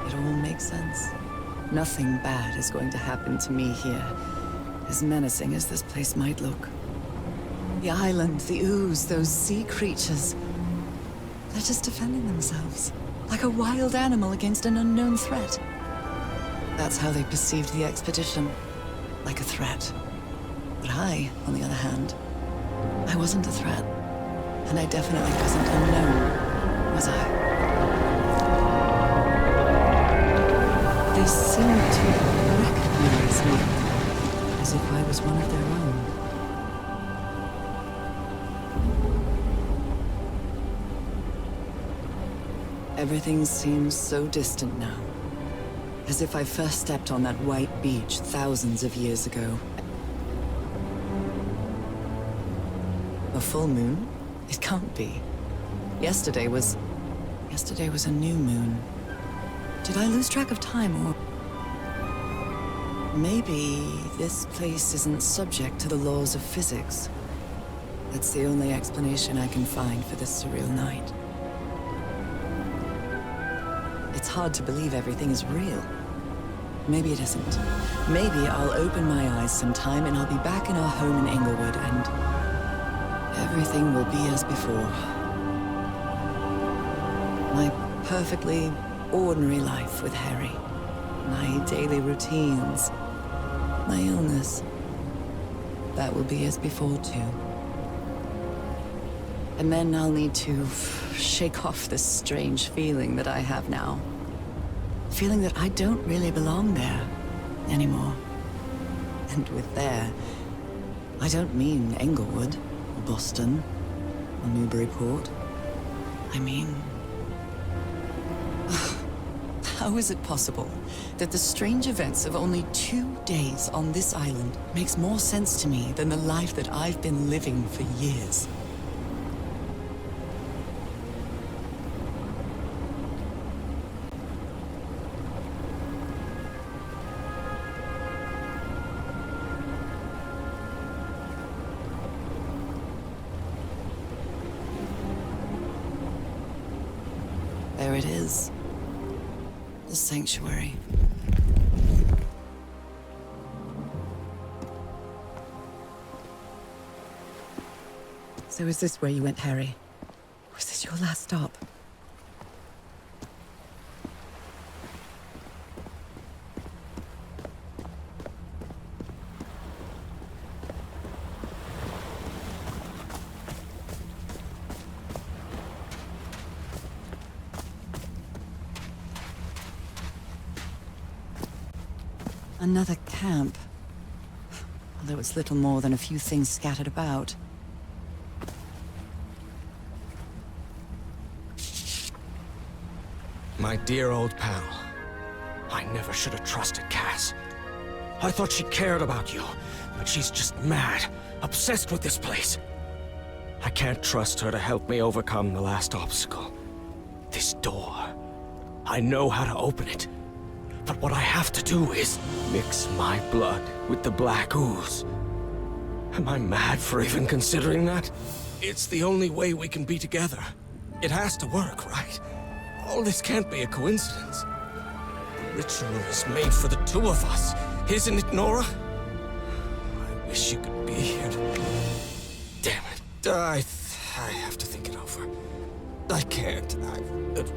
It all makes sense. Nothing bad is going to happen to me here, as menacing as this place might look. The island, the ooze, those sea creatures. They're just defending themselves, like a wild animal against an unknown threat. That's how they perceived the expedition, like a threat. But I, on the other hand, I wasn't a threat. And I definitely wasn't unknown, was I? They seemed to recognize me, as if I was one of their own. Everything seems so distant now. As if I first stepped on that white beach thousands of years ago. A full moon? It can't be. Yesterday was a new moon. Did I lose track of time, or... Maybe this place isn't subject to the laws of physics. That's the only explanation I can find for this surreal night. It's hard to believe everything is real. Maybe it isn't. Maybe I'll open my eyes sometime and I'll be back in our home in Englewood and... everything will be as before. My perfectly ordinary life with Harry. My daily routines. My illness. That will be as before, too. And then I'll need to shake off this strange feeling that I have now. Feeling that I don't really belong there anymore. And with there, I don't mean Englewood, or Boston, or Newburyport. I mean... How is it possible that the strange events of only 2 days on this island makes more sense to me than the life that I've been living for years? There it is. The sanctuary. So is this where you went, Harry? Was this your last stop? Another camp. Although it's little more than a few things scattered about. My dear old pal. I never should have trusted Cass. I thought she cared about you, but she's just mad, obsessed with this place. I can't trust her to help me overcome the last obstacle. This door. I know how to open it. But what I have to do is mix my blood with the black ooze. Am I mad for even considering that? It's the only way we can be together. It has to work, right? All this can't be a coincidence. The ritual is made for the two of us, isn't it, Norah? I wish you could be here to... Damn it. I have to think it over. I can't.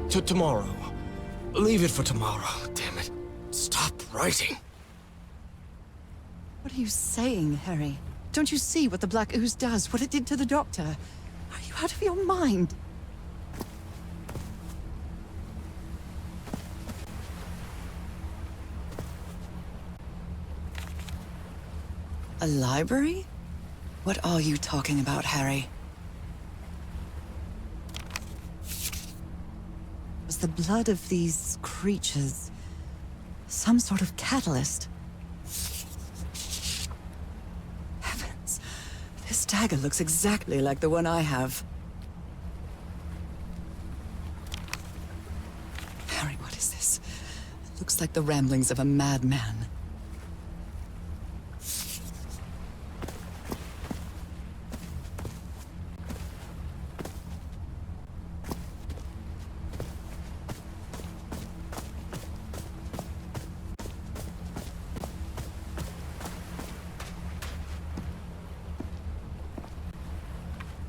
Tomorrow. Leave it for tomorrow, damn it. Stop writing. What are you saying, Harry? Don't you see what the black ooze does, what it did to the doctor? Are you out of your mind? A library? What are you talking about, Harry? Was the blood of these creatures some sort of catalyst? Heavens, this dagger looks exactly like the one I have. Harry, what is this? It looks like the ramblings of a madman.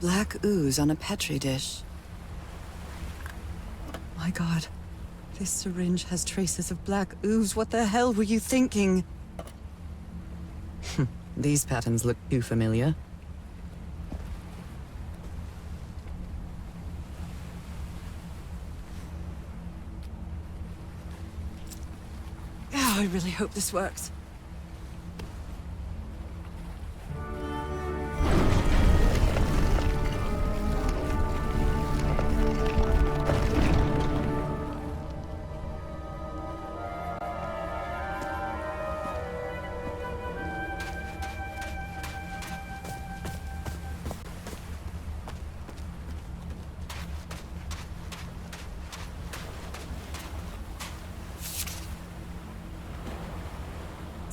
Black ooze on a petri dish. My God. This syringe has traces of black ooze. What the hell were you thinking? These patterns look too familiar. Oh, I really hope this works.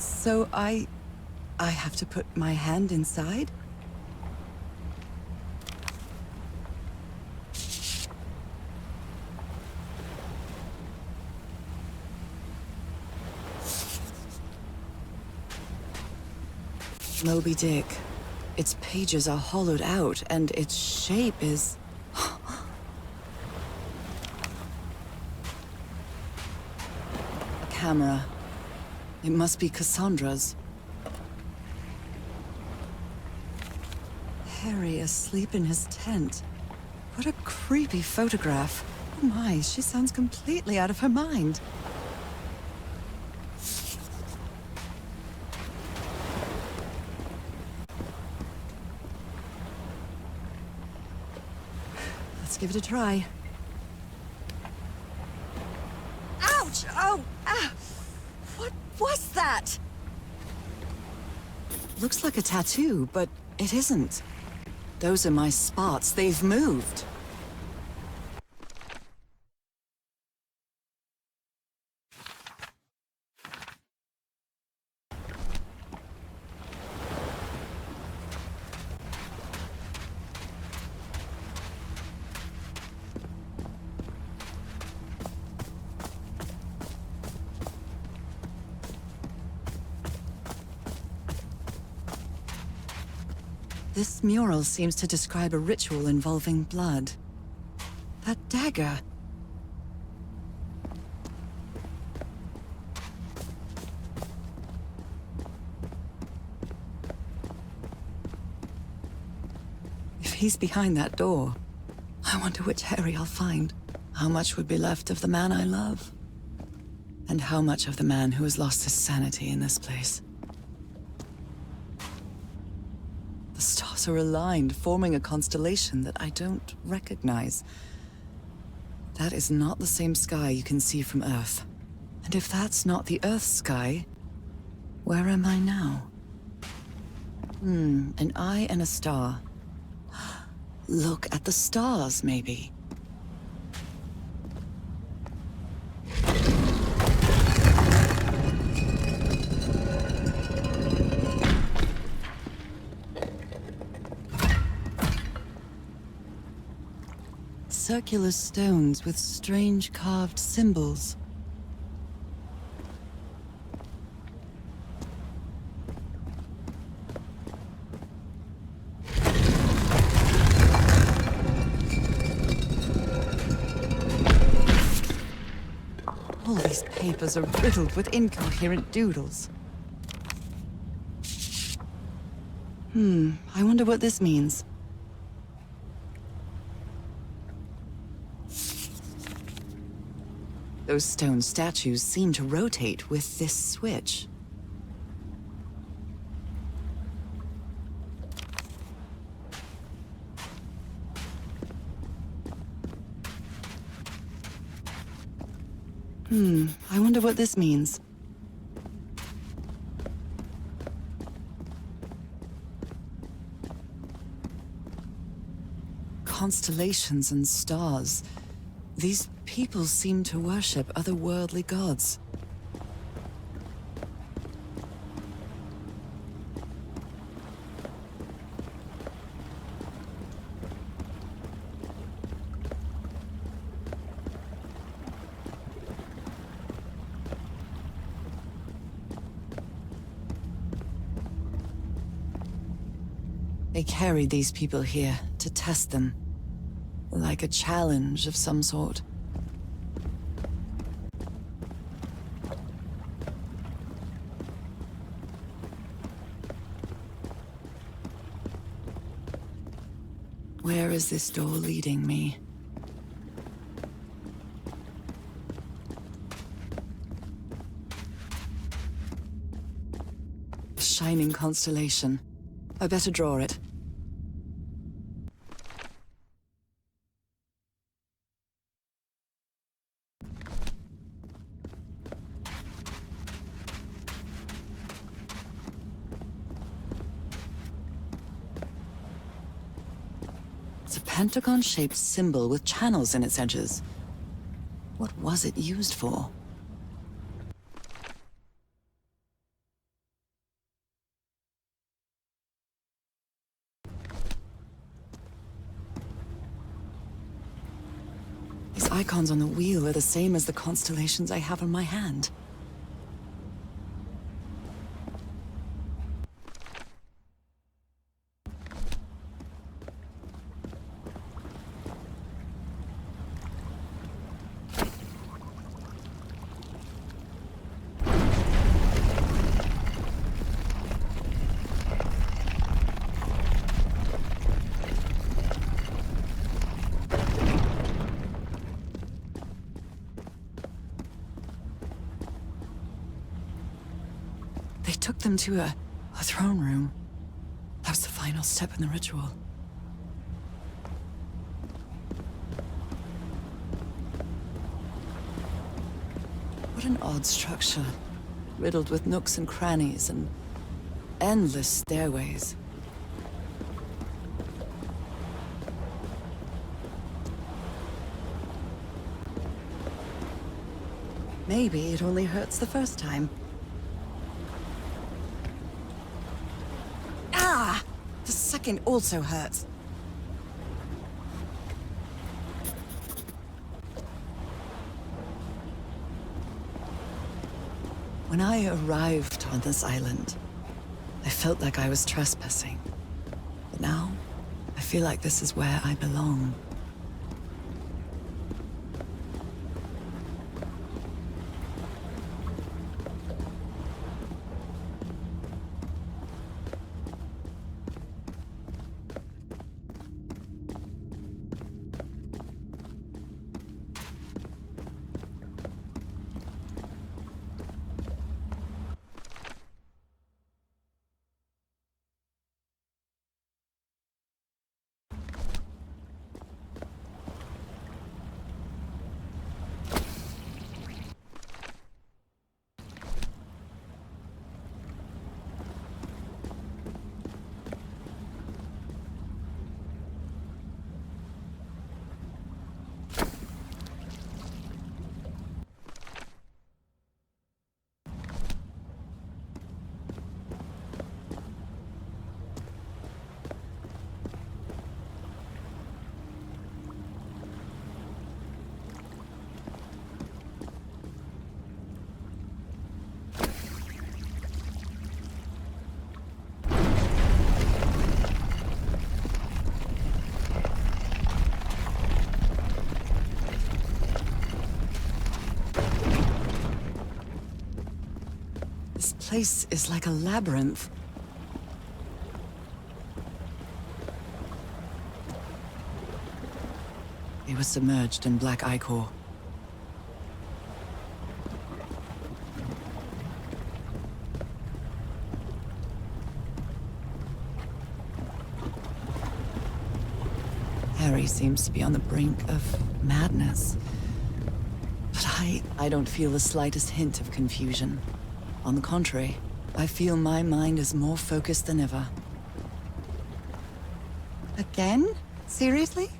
So I have to put my hand inside? Moby Dick. Its pages are hollowed out, and its shape is... Camera. It must be Cassandra's. Harry asleep in his tent. What a creepy photograph. Oh my, she sounds completely out of her mind. Let's give it a try. Ouch! Oh! Ah! What was that? Looks like a tattoo, but it isn't. Those are my spots. They've moved. This mural seems to describe a ritual involving blood. That dagger. If he's behind that door, I wonder which Harry I'll find. How much would be left of the man I love? And how much of the man who has lost his sanity in this place? The stars are aligned, forming a constellation that I don't recognize. That is not the same sky you can see from Earth. And if that's not the Earth's sky, where am I now? An eye and a star. Look at the stars, maybe. Circular stones with strange carved symbols. All these papers are riddled with incoherent doodles. I wonder what this means. Those stone statues seem to rotate with this switch. I wonder what this means. Constellations and stars. These people seem to worship otherworldly gods. They carried these people here, to test them. Like a challenge of some sort. Where is this door leading me? A shining constellation. I better draw it. It's a pentagon-shaped symbol with channels in its edges. What was it used for? These icons on the wheel are the same as the constellations I have on my hand. They took them to a throne room. That was the final step in the ritual. What an odd structure, riddled with nooks and crannies and endless stairways. Maybe it only hurts the first time. Ah! The second also hurts. When I arrived on this island, I felt like I was trespassing. But now, I feel like this is where I belong. This place is like a labyrinth. It was submerged in black ichor. Harry seems to be on the brink of madness. But I don't feel the slightest hint of confusion. On the contrary, I feel my mind is more focused than ever. Again? Seriously?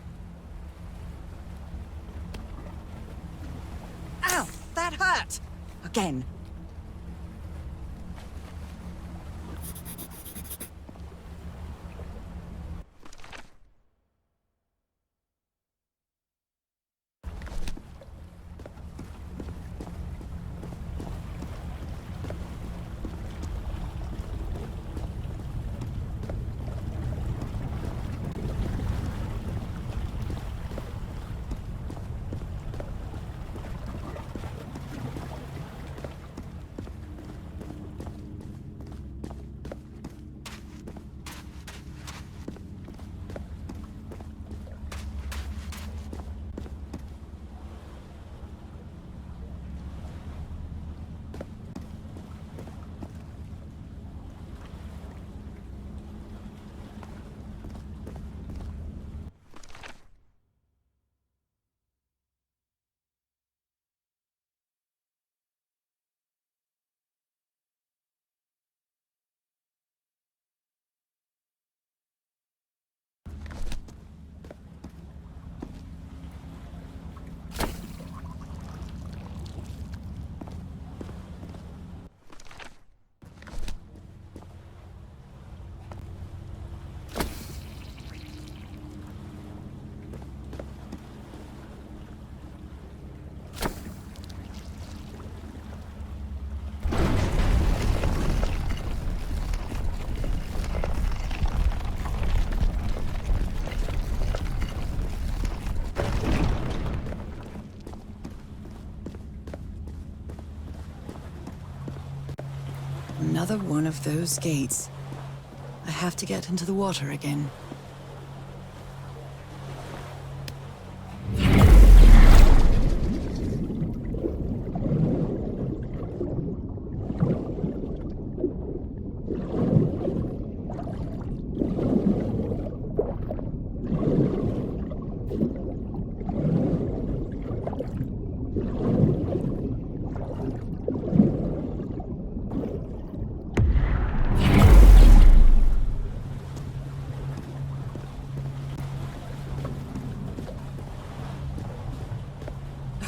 Ow! That hurt! Again. Another one of those gates. I have to get into the water again.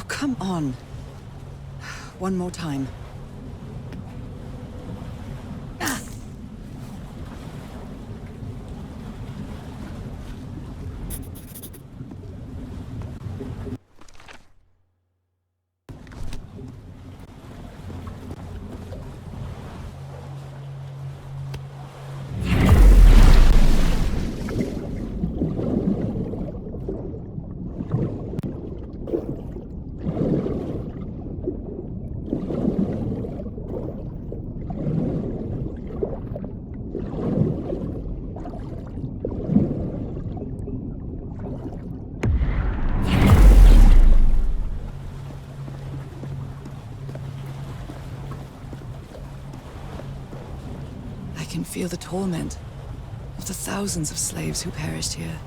Come on. One more time. I can feel the torment of the thousands of slaves who perished here.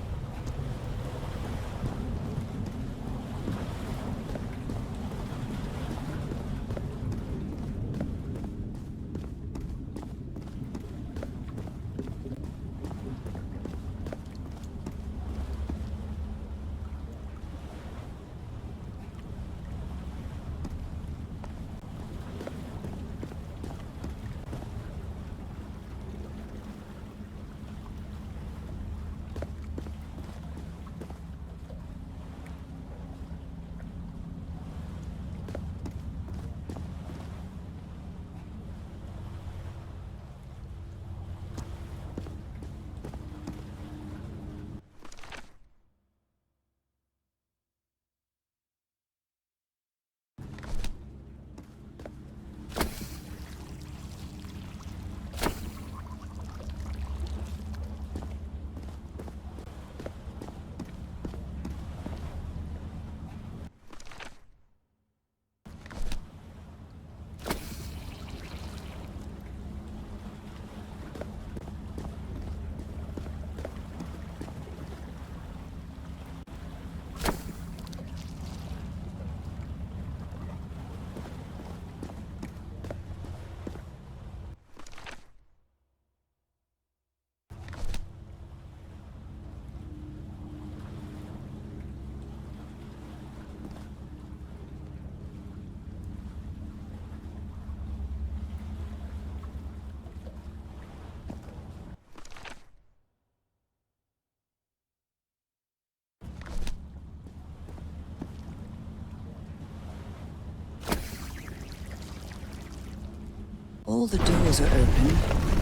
All the doors are open,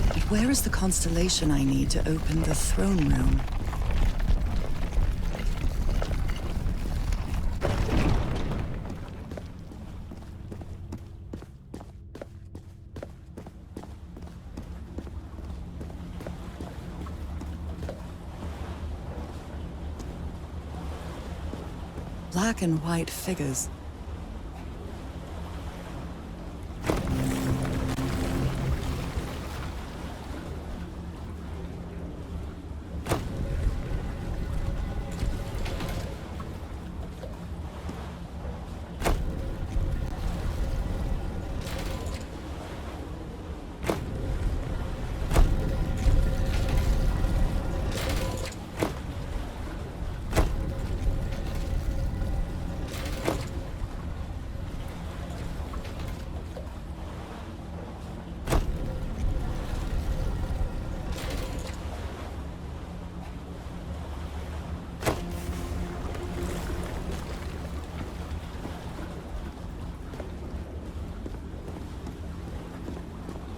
but where is the constellation I need to open the throne room? Black and white figures.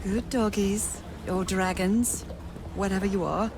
Good doggies, or dragons, whatever you are.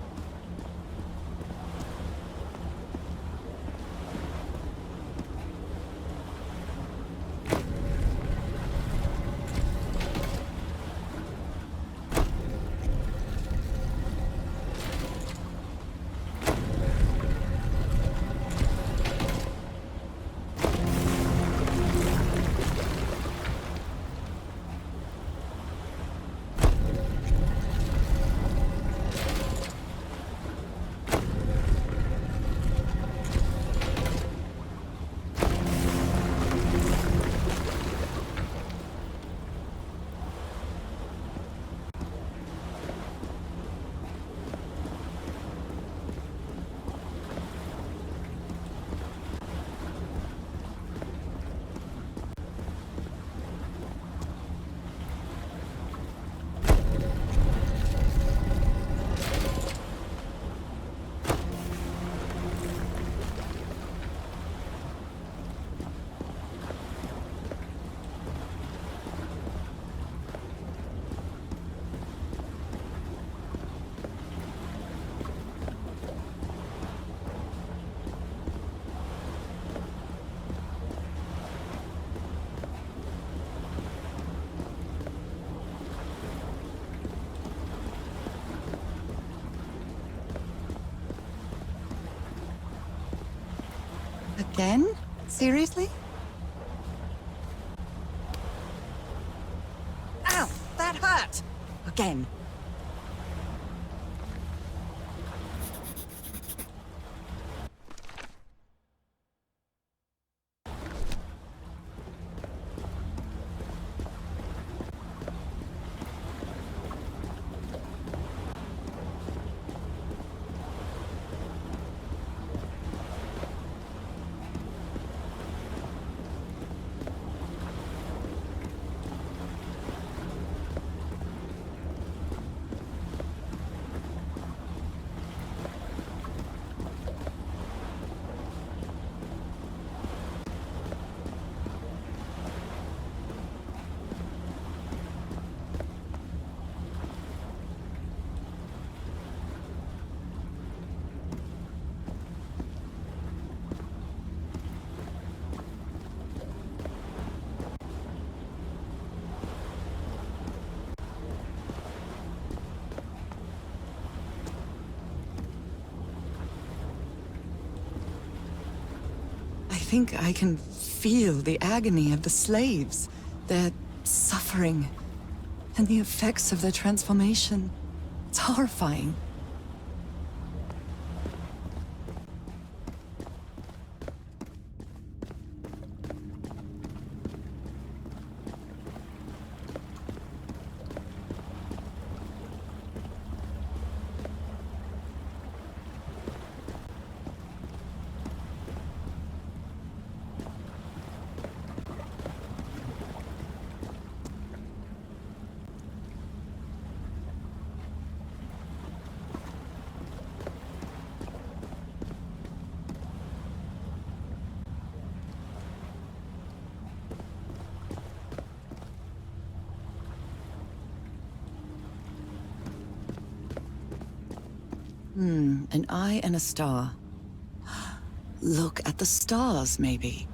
Again? Seriously? Ow! That hurt! Again. I think I can feel the agony of the slaves, their suffering, and the effects of their transformation. It's horrifying. An eye and a star. Look at the stars, maybe.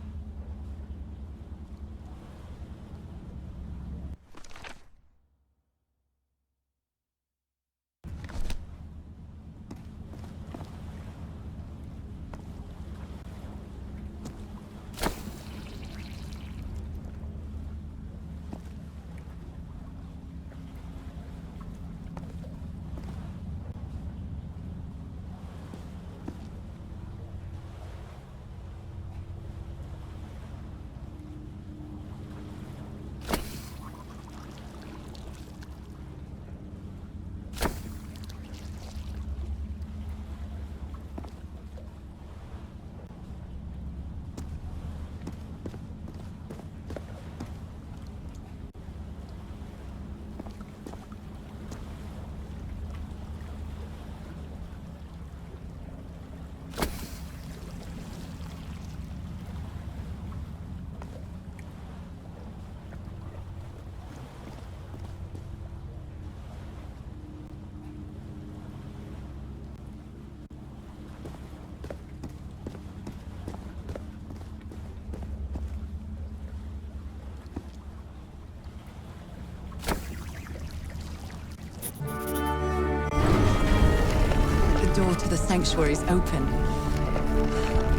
The door to the sanctuary's open.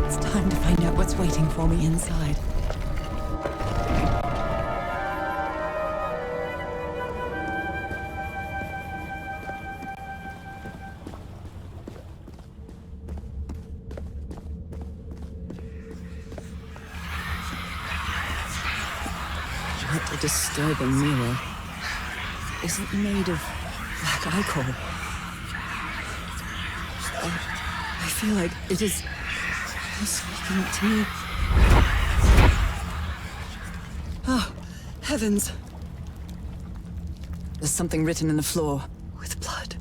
It's time to find out what's waiting for me inside. What a disturbing mirror. Is it made of black ichor? I feel like it is speaking to me. Oh, heavens. There's something written in the floor with blood.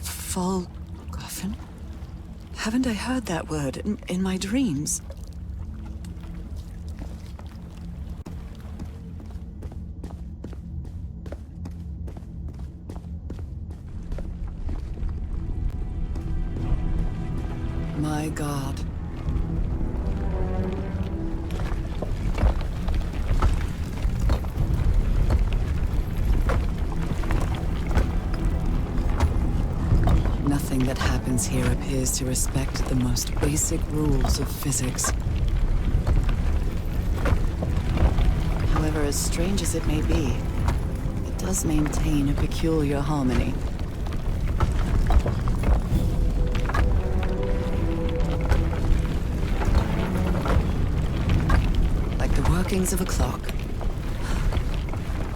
Fhalgof'n? Haven't I heard that word in my dreams? My God. Nothing that happens here appears to respect the most basic rules of physics. as strange as it may be, it does maintain a peculiar harmony. Like the workings of a clock.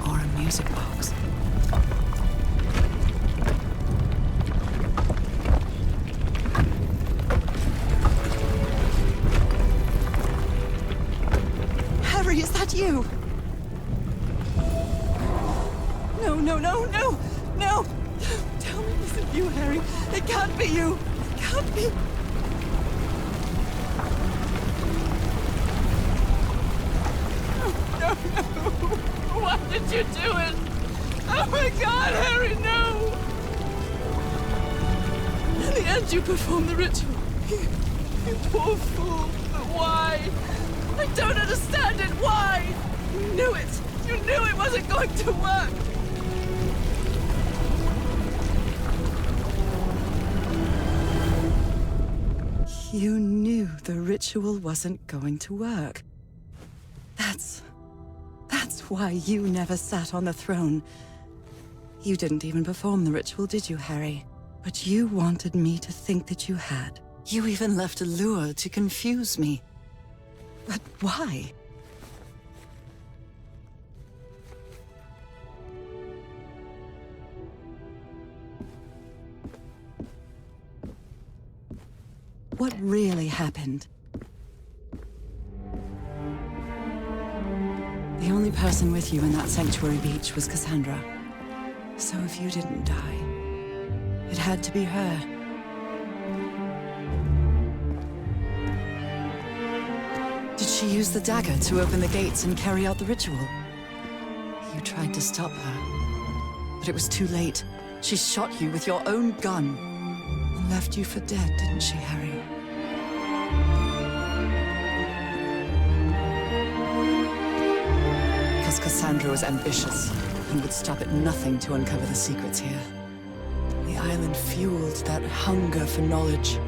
Or a music box. Harry, is that you? No, no, no, no! No! Tell me it isn't you, Harry. It can't be you. It can't be. No, no. Why did you do it? Oh my God, Harry, no! In the end, you performed the ritual. You poor fool. But why? I don't understand it. Why? You knew it. You knew it wasn't going to work. You knew the ritual wasn't going to work. That's why you never sat on the throne. You didn't even perform the ritual, did you, Harry? But you wanted me to think that you had. You even left a lure to confuse me. But why? What really happened? The only person with you in that sanctuary beach was Cassandra. So if you didn't die, it had to be her. Did she use the dagger to open the gates and carry out the ritual? You tried to stop her, but it was too late. She shot you with your own gun and left you for dead, didn't she, Harry? Because Cassandra was ambitious and would stop at nothing to uncover the secrets here. The island fueled that hunger for knowledge.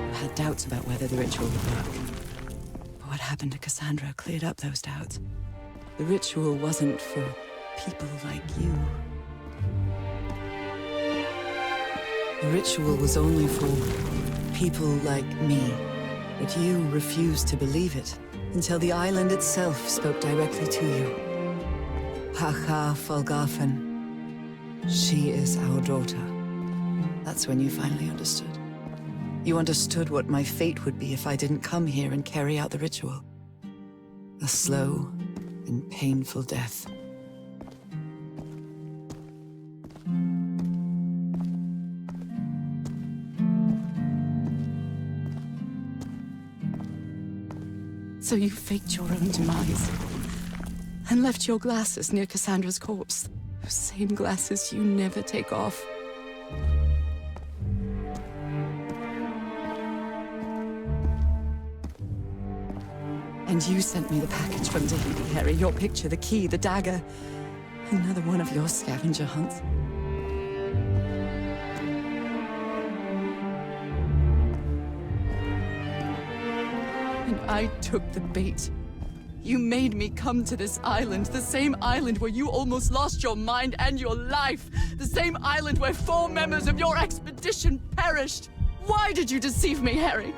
You had doubts about whether the ritual would work. But what happened to Cassandra cleared up those doubts. The ritual wasn't for people like you. The ritual was only for people like me. But you refused to believe it until the island itself spoke directly to you. Fhalgof'n. She is our daughter. That's when you finally understood. You understood what my fate would be if I didn't come here and carry out the ritual. A slow and painful death. So you faked your own demise and left your glasses near Cassandra's corpse. Those same glasses you never take off. And you sent me the package from Tahiti, Harry. Your picture, the key, the dagger. Another one of your scavenger hunts. And I took the bait. You made me come to this island, the same island where you almost lost your mind and your life. The same island where 4 members of your expedition perished. Why did you deceive me, Harry?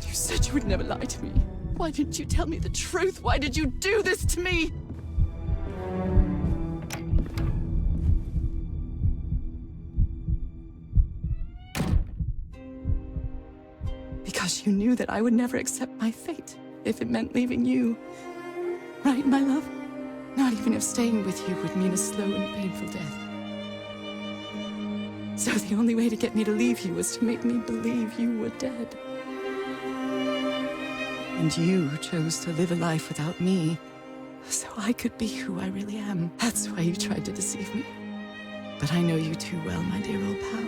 You said you would never lie to me. Why didn't you tell me the truth? Why did you do this to me? Because you knew that I would never accept my fate if it meant leaving you. Right, my love? Not even if staying with you would mean a slow and painful death. So the only way to get me to leave you was to make me believe you were dead. And you chose to live a life without me, so I could be who I really am. That's why you tried to deceive me. But I know you too well, my dear old pal.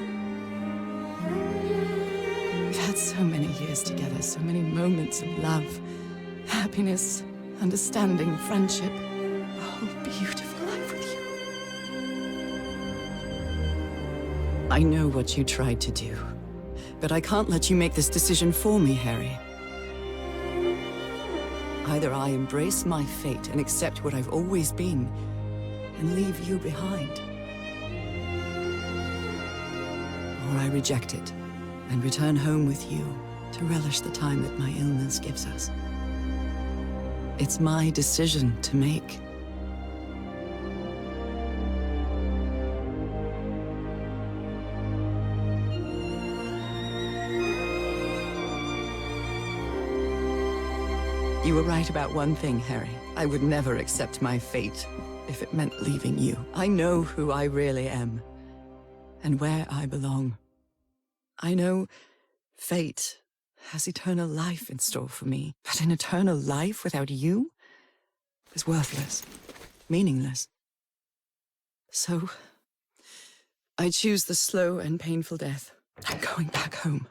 We've had so many years together, so many moments of love, happiness, understanding, friendship. A whole beautiful life with you. I know what you tried to do. But I can't let you make this decision for me, Harry. Either I embrace my fate and accept what I've always been, and leave you behind. Or I reject it, and return home with you to relish the time that my illness gives us. It's my decision to make. You were right about one thing, Harry. I would never accept my fate if it meant leaving you. I know who I really am, and where I belong. I know fate has eternal life in store for me, but an eternal life without you is worthless, meaningless. So, I choose the slow and painful death. I'm going back home.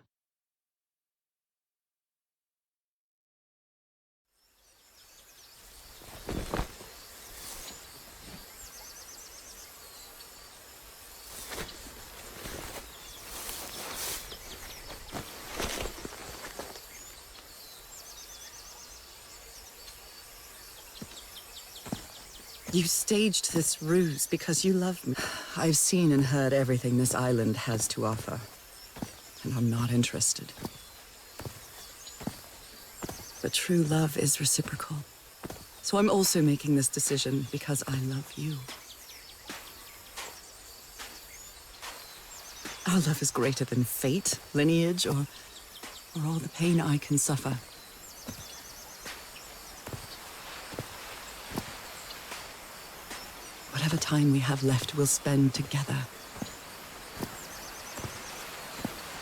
You staged this ruse because you love me. I've seen and heard everything this island has to offer, and I'm not interested. But true love is reciprocal. So I'm also making this decision because I love you. Our love is greater than fate, lineage, or all the pain I can suffer. Whatever time we have left, we'll spend together.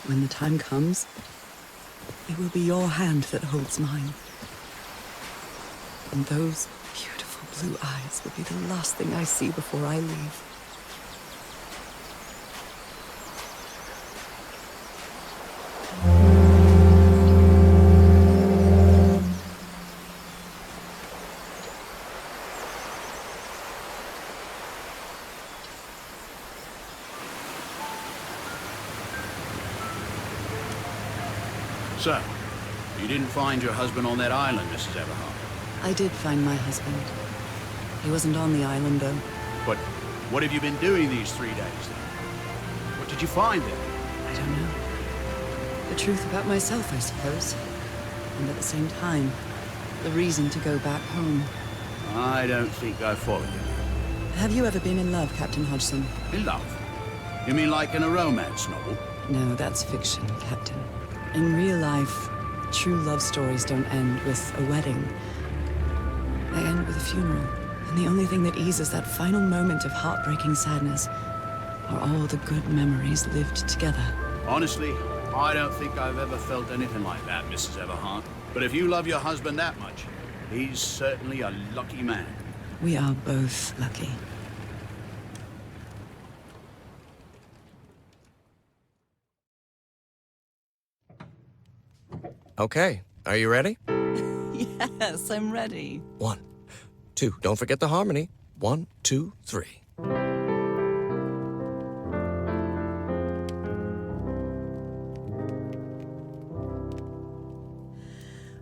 When the time comes, it will be your hand that holds mine. And those beautiful blue eyes will be the last thing I see before I leave. So, you didn't find your husband on that island, Mrs. Everhart? I did find my husband. He wasn't on the island, though. But what have you been doing these 3 days, then? What did you find there? I don't know. The truth about myself, I suppose. And at the same time, the reason to go back home. I don't think I follow you. Have you ever been in love, Captain Hodgson? In love? You mean like in a romance novel? No, that's fiction, Captain. In real life, true love stories don't end with a wedding. They end with a funeral. And the only thing that eases that final moment of heartbreaking sadness are all the good memories lived together. Honestly, I don't think I've ever felt anything like that, Mrs. Everhart. But if you love your husband that much, he's certainly a lucky man. We are both lucky. Okay, are you ready? Yes, I'm ready. 1, 2, don't forget the harmony. 1, 2, 3.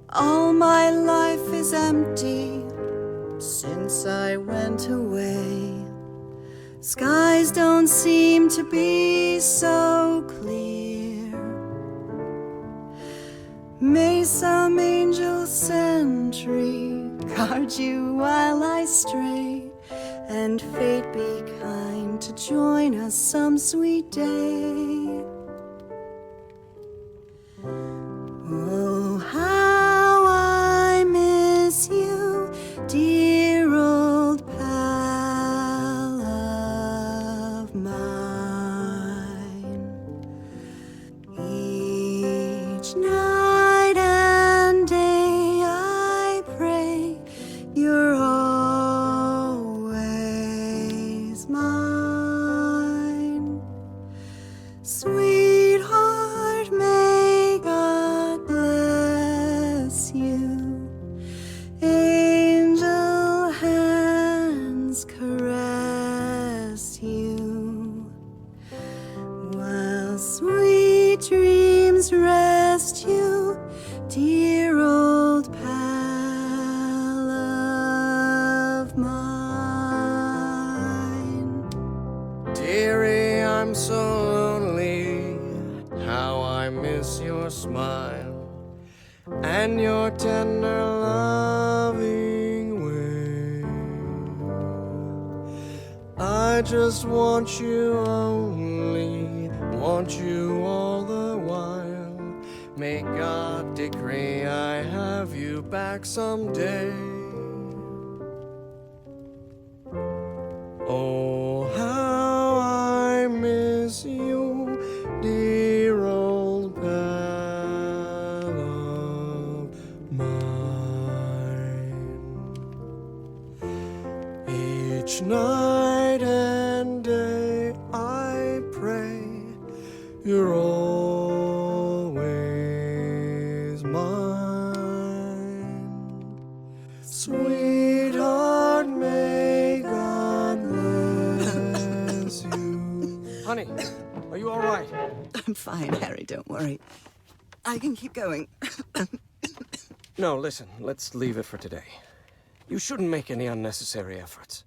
All my life is empty since I went away. Skies don't seem to be so clear. May some angel sentry guard you while I stray, and fate be kind to join us some sweet day. Oh, how I miss you, dear old pal of mine. Each night and day I pray you're always mine. Sweet so lonely, how I miss your smile and your tender loving way. I just want you only, want you all the while. May God decree I have you back someday. Oh, how I miss you, dear old pal of mine. Each night and day I pray you're always mine. Sweetheart, may God bless you. Honey, are you all right? I'm fine, Harry, don't worry. I can keep going. No, listen, let's leave it for today. You shouldn't make any unnecessary efforts.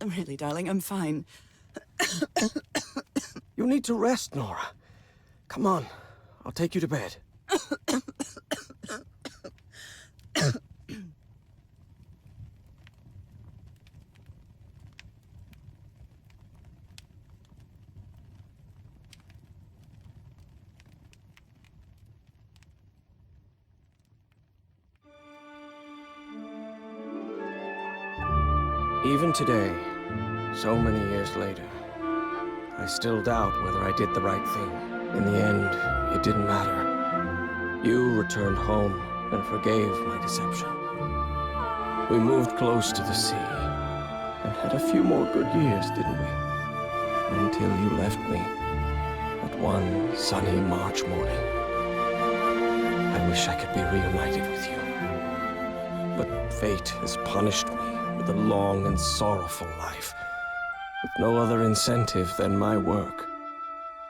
Really, darling, I'm fine. You need to rest, Nora. Come on, I'll take you to bed. Even today, so many years later, I still doubt whether I did the right thing. In the end, it didn't matter. You returned home and forgave my deception. We moved close to the sea and had a few more good years, didn't we? Until you left me at one sunny March morning. I wish I could be reunited with you. But fate has punished me with a long and sorrowful life, with no other incentive than my work,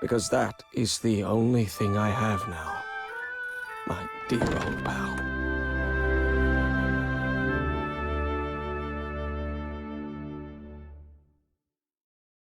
because that is the only thing I have now, my dear old pal.